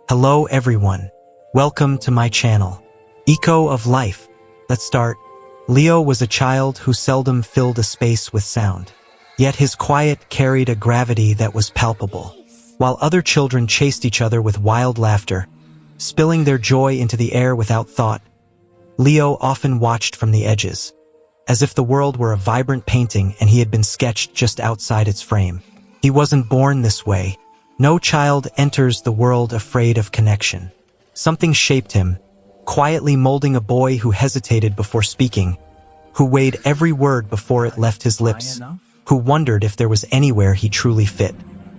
Hello everyone. Welcome to my channel. Echo of Life. Let's start. Leo was a child who seldom filled a space with sound. Yet his quiet carried a gravity that was palpable. While other children chased each other with wild laughter, spilling their joy into the air without thought, Leo often watched from the edges, as if the world were a vibrant painting and he had been sketched just outside its frame. He wasn't born this way. No child enters the world afraid of connection. Something shaped him, quietly molding a boy who hesitated before speaking, who weighed every word before it left his lips, who wondered if there was anywhere he truly fit.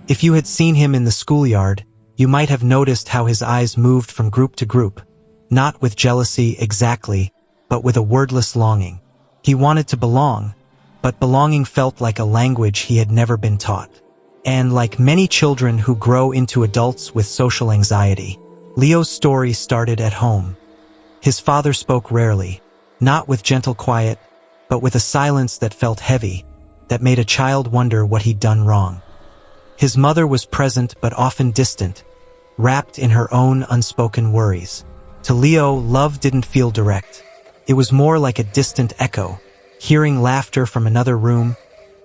If you had seen him in the schoolyard, you might have noticed how his eyes moved from group to group, not with jealousy exactly, but with a wordless longing. He wanted to belong, but belonging felt like a language he had never been taught. And like many children who grow into adults with social anxiety, Leo's story started at home. His father spoke rarely, not with gentle quiet, but with a silence that felt heavy, that made a child wonder what he'd done wrong. His mother was present but often distant, wrapped in her own unspoken worries. To Leo, love didn't feel direct. It was more like a distant echo, hearing laughter from another room,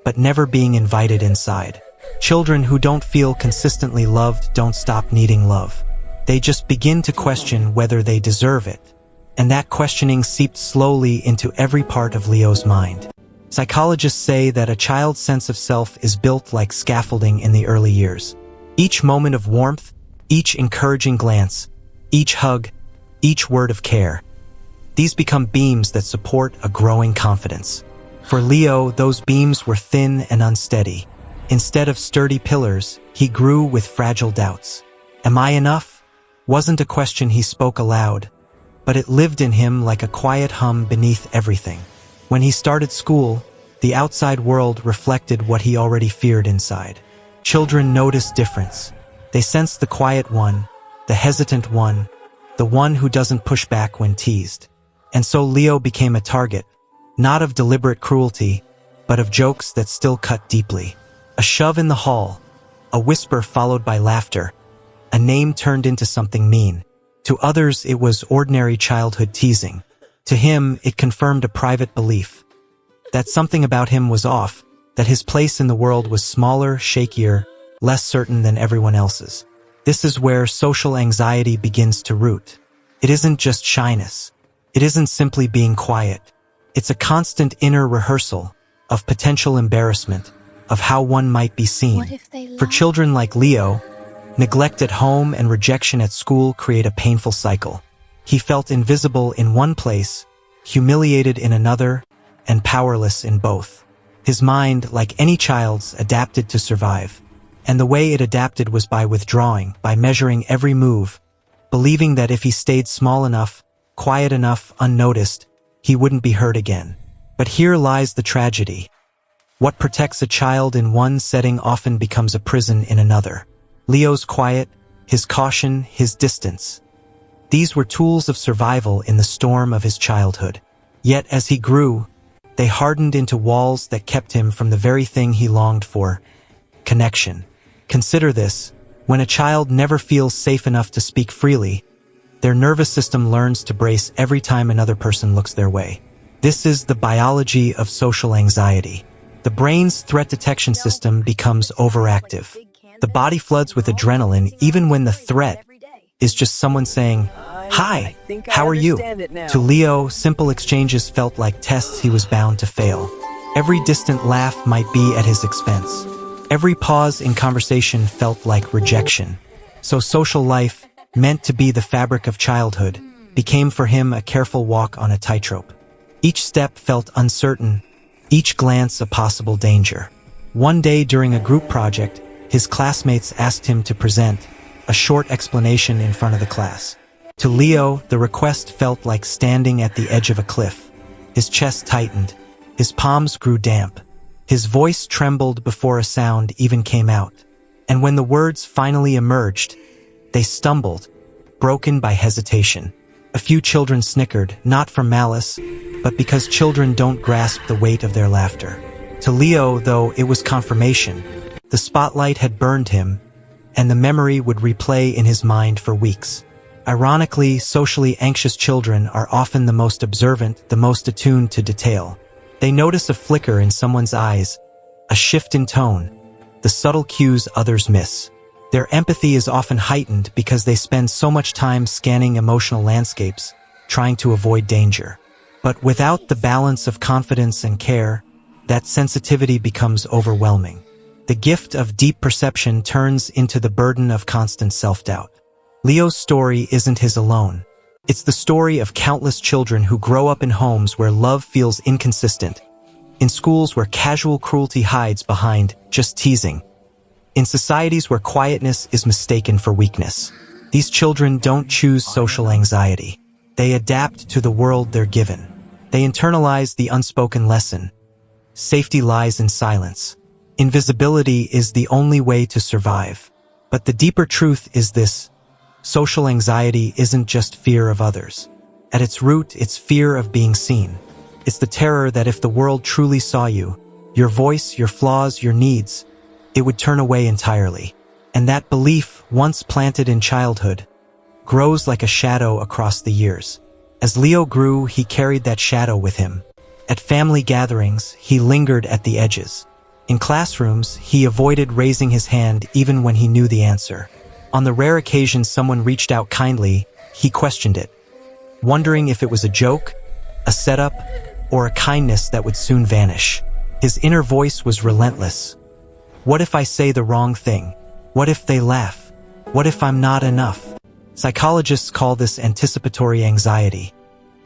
but never being invited inside. Children who don't feel consistently loved don't stop needing love. They just begin to question whether they deserve it. And that questioning seeped slowly into every part of Leo's mind. Psychologists say that a child's sense of self is built like scaffolding in the early years. Each moment of warmth, each encouraging glance, each hug, each word of care. These become beams that support a growing confidence. For Leo, those beams were thin and unsteady. Instead of sturdy pillars, he grew with fragile doubts. Am I enough? Wasn't a question he spoke aloud, but it lived in him like a quiet hum beneath everything. When he started school, the outside world reflected what he already feared inside. Children notice difference. They sense the quiet one, the hesitant one, the one who doesn't push back when teased. And so Leo became a target, not of deliberate cruelty, but of jokes that still cut deeply. A shove in the hall, a whisper followed by laughter, a name turned into something mean. To others, it was ordinary childhood teasing. To him, it confirmed a private belief that something about him was off, that his place in the world was smaller, shakier, less certain than everyone else's. This is where social anxiety begins to root. It isn't just shyness. It isn't simply being quiet. It's a constant inner rehearsal of potential embarrassment, of how one might be seen. For children like Leo, neglect at home and rejection at school create a painful cycle. He felt invisible in one place, humiliated in another, and powerless in both. His mind, like any child's, adapted to survive. And the way it adapted was by withdrawing, by measuring every move, believing that if he stayed small enough, quiet enough, unnoticed, he wouldn't be hurt again. But here lies the tragedy. What protects a child in one setting often becomes a prison in another. Leo's quiet, his caution, his distance. These were tools of survival in the storm of his childhood. Yet as he grew, they hardened into walls that kept him from the very thing he longed for: connection. Consider this: when a child never feels safe enough to speak freely, their nervous system learns to brace every time another person looks their way. This is the biology of social anxiety. The brain's threat detection system becomes overactive. The body floods with adrenaline even when the threat is just someone saying, "Hi, how are you?" To Leo, simple exchanges felt like tests he was bound to fail. Every distant laugh might be at his expense. Every pause in conversation felt like rejection. So social life, meant to be the fabric of childhood, became for him a careful walk on a tightrope. Each step felt uncertain, each glance a possible danger. One day during a group project, his classmates asked him to present a short explanation in front of the class. To Leo, the request felt like standing at the edge of a cliff. His chest tightened, his palms grew damp, his voice trembled before a sound even came out. And when the words finally emerged, they stumbled, broken by hesitation. A few children snickered, not from malice, but because children don't grasp the weight of their laughter. To Leo, though, it was confirmation. The spotlight had burned him, and the memory would replay in his mind for weeks. Ironically, socially anxious children are often the most observant, the most attuned to detail. They notice a flicker in someone's eyes, a shift in tone, the subtle cues others miss. Their empathy is often heightened because they spend so much time scanning emotional landscapes, trying to avoid danger. But without the balance of confidence and care, that sensitivity becomes overwhelming. The gift of deep perception turns into the burden of constant self-doubt. Leo's story isn't his alone. It's the story of countless children who grow up in homes where love feels inconsistent, in schools where casual cruelty hides behind just teasing, in societies where quietness is mistaken for weakness. These children don't choose social anxiety. They adapt to the world they're given. They internalize the unspoken lesson. Safety lies in silence. Invisibility is the only way to survive. But the deeper truth is this: social anxiety isn't just fear of others. At its root, it's fear of being seen. It's the terror that if the world truly saw you, your voice, your flaws, your needs, it would turn away entirely. And that belief, once planted in childhood, grows like a shadow across the years. As Leo grew, he carried that shadow with him. At family gatherings, he lingered at the edges. In classrooms, he avoided raising his hand even when he knew the answer. On the rare occasion someone reached out kindly, he questioned it, wondering if it was a joke, a setup, or a kindness that would soon vanish. His inner voice was relentless. What if I say the wrong thing? What if they laugh? What if I'm not enough? Psychologists call this anticipatory anxiety.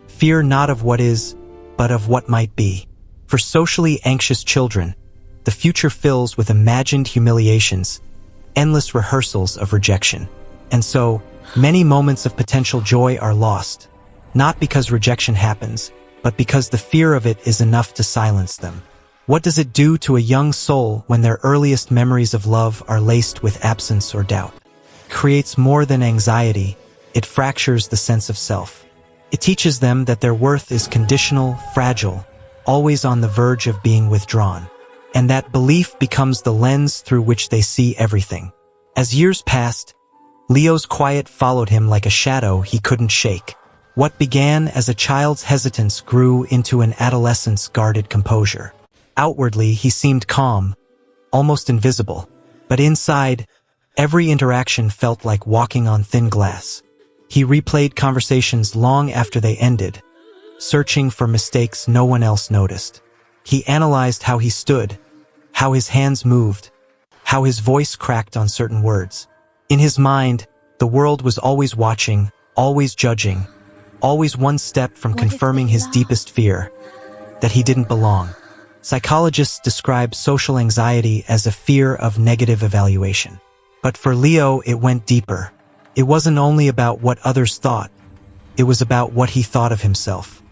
Fear not of what is, but of what might be. For socially anxious children, the future fills with imagined humiliations, endless rehearsals of rejection. And so, many moments of potential joy are lost, not because rejection happens, but because the fear of it is enough to silence them. What does it do to a young soul when their earliest memories of love are laced with absence or doubt? It creates more than anxiety, it fractures the sense of self. It teaches them that their worth is conditional, fragile, always on the verge of being withdrawn. And that belief becomes the lens through which they see everything. As years passed, Leo's quiet followed him like a shadow he couldn't shake. What began as a child's hesitance grew into an adolescent's guarded composure. Outwardly, he seemed calm, almost invisible, but inside, every interaction felt like walking on thin glass. He replayed conversations long after they ended, searching for mistakes no one else noticed. He analyzed how he stood, how his hands moved, how his voice cracked on certain words. In his mind, the world was always watching, always judging, always one step from confirming his deepest fear, that he didn't belong. Psychologists describe social anxiety as a fear of negative evaluation. But for Leo, it went deeper. It wasn't only about what others thought, it was about what he thought of himself.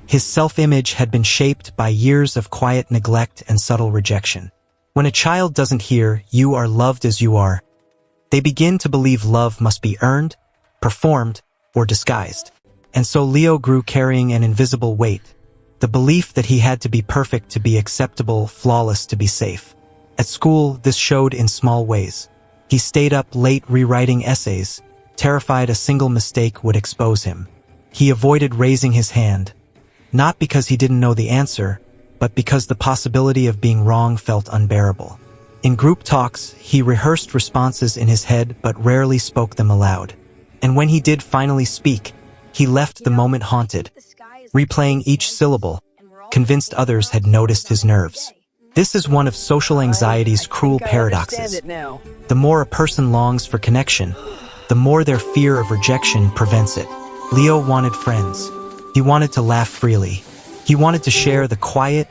His self-image had been shaped by years of quiet neglect and subtle rejection. When a child doesn't hear, "You are loved as you are," they begin to believe love must be earned, performed, or disguised. And so Leo grew carrying an invisible weight, the belief that he had to be perfect to be acceptable, flawless to be safe. At school, this showed in small ways. He stayed up late rewriting essays, terrified a single mistake would expose him. He avoided raising his hand, not because he didn't know the answer, but because the possibility of being wrong felt unbearable. In group talks, he rehearsed responses in his head but rarely spoke them aloud. And when he did finally speak, he left the moment haunted, replaying each syllable, convinced others had noticed his nerves. This is one of social anxiety's cruel paradoxes. The more a person longs for connection, the more their fear of rejection prevents it. Leo wanted friends. He wanted to laugh freely. He wanted to share the quiet,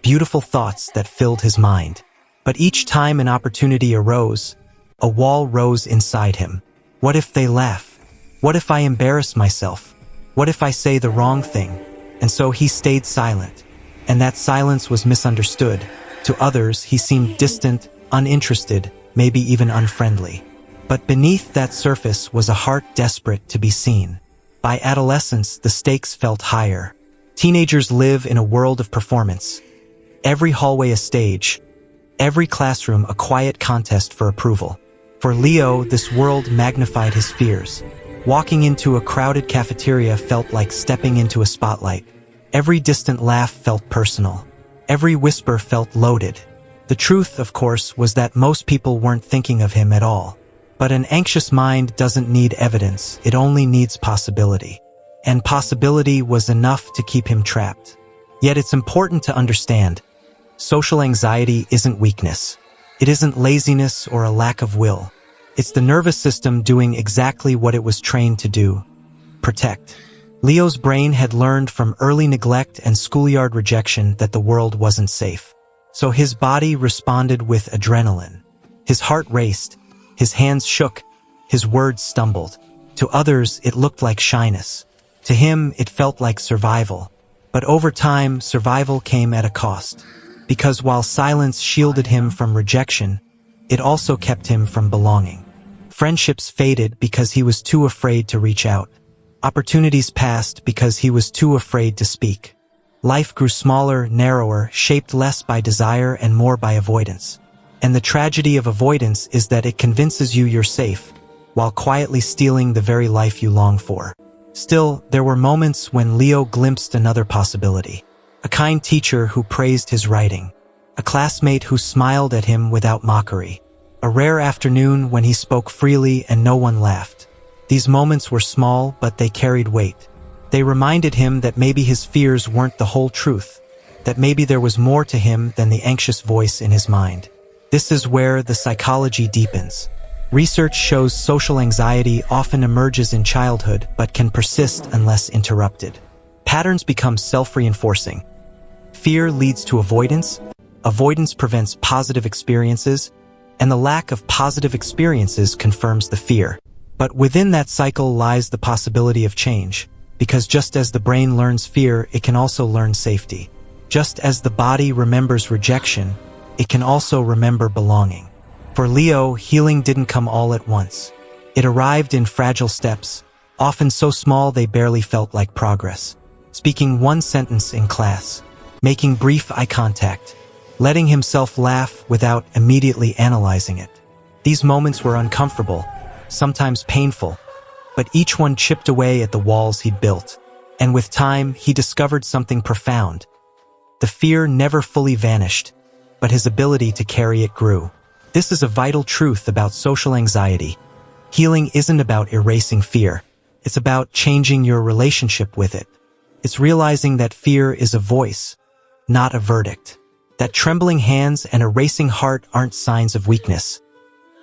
beautiful thoughts that filled his mind. But each time an opportunity arose, a wall rose inside him. What if they laugh? What if I embarrass myself? What if I say the wrong thing? And so he stayed silent. And that silence was misunderstood. To others, he seemed distant, uninterested, maybe even unfriendly. But beneath that surface was a heart desperate to be seen. By adolescence, the stakes felt higher. Teenagers live in a world of performance. Every hallway a stage, every classroom a quiet contest for approval. For Leo, this world magnified his fears. Walking into a crowded cafeteria felt like stepping into a spotlight. Every distant laugh felt personal. Every whisper felt loaded. The truth, of course, was that most people weren't thinking of him at all. But an anxious mind doesn't need evidence, it only needs possibility. And possibility was enough to keep him trapped. Yet it's important to understand, social anxiety isn't weakness. It isn't laziness or a lack of will. It's the nervous system doing exactly what it was trained to do: protect. Leo's brain had learned from early neglect and schoolyard rejection that the world wasn't safe. So his body responded with adrenaline. His heart raced, his hands shook, his words stumbled. To others, it looked like shyness. To him, it felt like survival. But over time, survival came at a cost. Because while silence shielded him from rejection, it also kept him from belonging. Friendships faded because he was too afraid to reach out. Opportunities passed because he was too afraid to speak. Life grew smaller, narrower, shaped less by desire and more by avoidance. And the tragedy of avoidance is that it convinces you you're safe, while quietly stealing the very life you long for. Still, there were moments when Leo glimpsed another possibility. A kind teacher who praised his writing. A classmate who smiled at him without mockery. A rare afternoon when he spoke freely and no one laughed. These moments were small, but they carried weight. They reminded him that maybe his fears weren't the whole truth, that maybe there was more to him than the anxious voice in his mind. This is where the psychology deepens. Research shows social anxiety often emerges in childhood but can persist unless interrupted. Patterns become self-reinforcing. Fear leads to avoidance, avoidance prevents positive experiences, and the lack of positive experiences confirms the fear. But within that cycle lies the possibility of change, because just as the brain learns fear, it can also learn safety. Just as the body remembers rejection, it can also remember belonging. For Leo, healing didn't come all at once. It arrived in fragile steps, often so small they barely felt like progress. Speaking one sentence in class, making brief eye contact, letting himself laugh without immediately analyzing it. These moments were uncomfortable, sometimes painful, but each one chipped away at the walls he'd built. And with time, he discovered something profound. The fear never fully vanished, but his ability to carry it grew. This is a vital truth about social anxiety. Healing isn't about erasing fear. It's about changing your relationship with it. It's realizing that fear is a voice, not a verdict. That trembling hands and a racing heart aren't signs of weakness.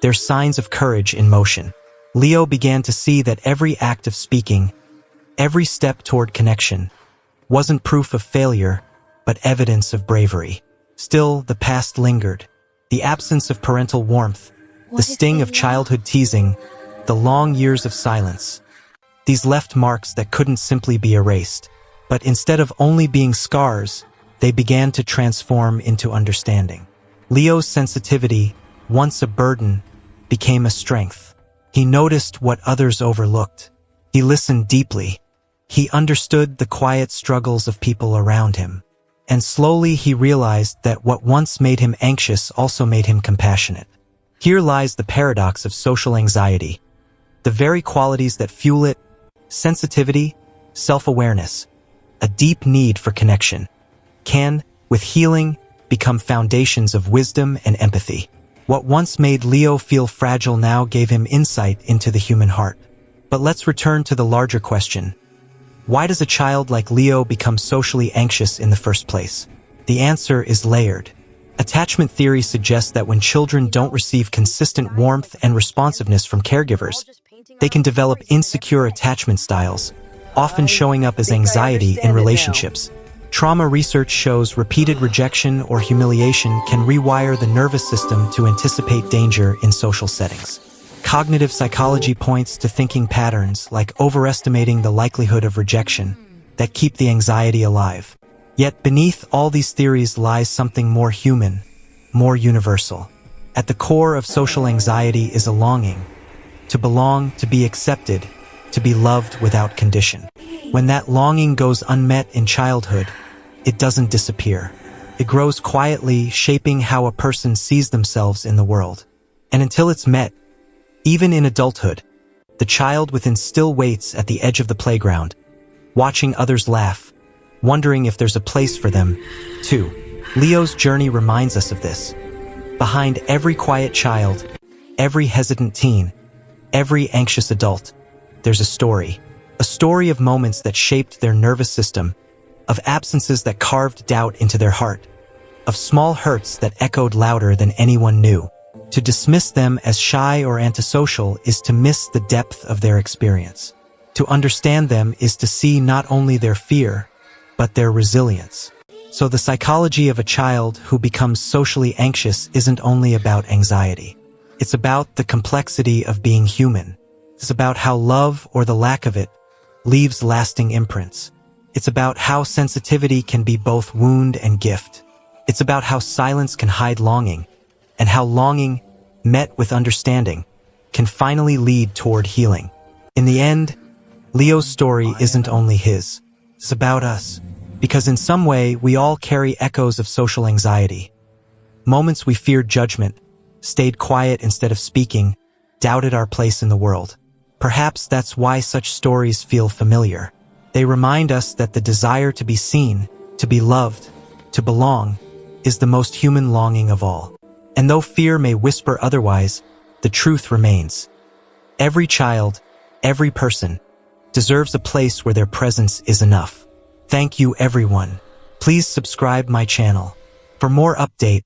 They're signs of courage in motion. Leo began to see that every act of speaking, every step toward connection, wasn't proof of failure, but evidence of bravery. Still, the past lingered. The absence of parental warmth, the sting of childhood teasing, the long years of silence. These left marks that couldn't simply be erased. But instead of only being scars, they began to transform into understanding. Leo's sensitivity, once a burden, became a strength. He noticed what others overlooked. He listened deeply. He understood the quiet struggles of people around him. And slowly he realized that what once made him anxious also made him compassionate. Here lies the paradox of social anxiety. The very qualities that fuel it, sensitivity, self-awareness, a deep need for connection, can, with healing, become foundations of wisdom and empathy. What once made Leo feel fragile now gave him insight into the human heart. But let's return to the larger question. Why does a child like Leo become socially anxious in the first place? The answer is layered. Attachment theory suggests that when children don't receive consistent warmth and responsiveness from caregivers, they can develop insecure attachment styles, often showing up as anxiety in relationships. Trauma research shows repeated rejection or humiliation can rewire the nervous system to anticipate danger in social settings. Cognitive psychology points to thinking patterns like overestimating the likelihood of rejection that keep the anxiety alive. Yet beneath all these theories lies something more human, more universal. At the core of social anxiety is a longing to belong, to be accepted, to be loved without condition. When that longing goes unmet in childhood, it doesn't disappear. It grows quietly, shaping how a person sees themselves in the world. And until it's met, Even in adulthood, the child within still waits at the edge of the playground, watching others laugh, wondering if there's a place for them, too. Leo's journey reminds us of this. Behind every quiet child, every hesitant teen, every anxious adult, there's a story. A story of moments that shaped their nervous system, of absences that carved doubt into their heart, of small hurts that echoed louder than anyone knew. To dismiss them as shy or antisocial is to miss the depth of their experience. To understand them is to see not only their fear, but their resilience. So the psychology of a child who becomes socially anxious isn't only about anxiety. It's about the complexity of being human. It's about how love, or the lack of it, leaves lasting imprints. It's about how sensitivity can be both wound and gift. It's about how silence can hide longing, and how longing, met with understanding, can finally lead toward healing. In the end, Leo's story isn't only his. It's about us. Because in some way, we all carry echoes of social anxiety. Moments we feared judgment, stayed quiet instead of speaking, doubted our place in the world. Perhaps that's why such stories feel familiar. They remind us that the desire to be seen, to be loved, to belong, is the most human longing of all. And though fear may whisper otherwise, the truth remains. Every child, every person, deserves a place where their presence is enough. Thank you, everyone. Please subscribe my channel for more update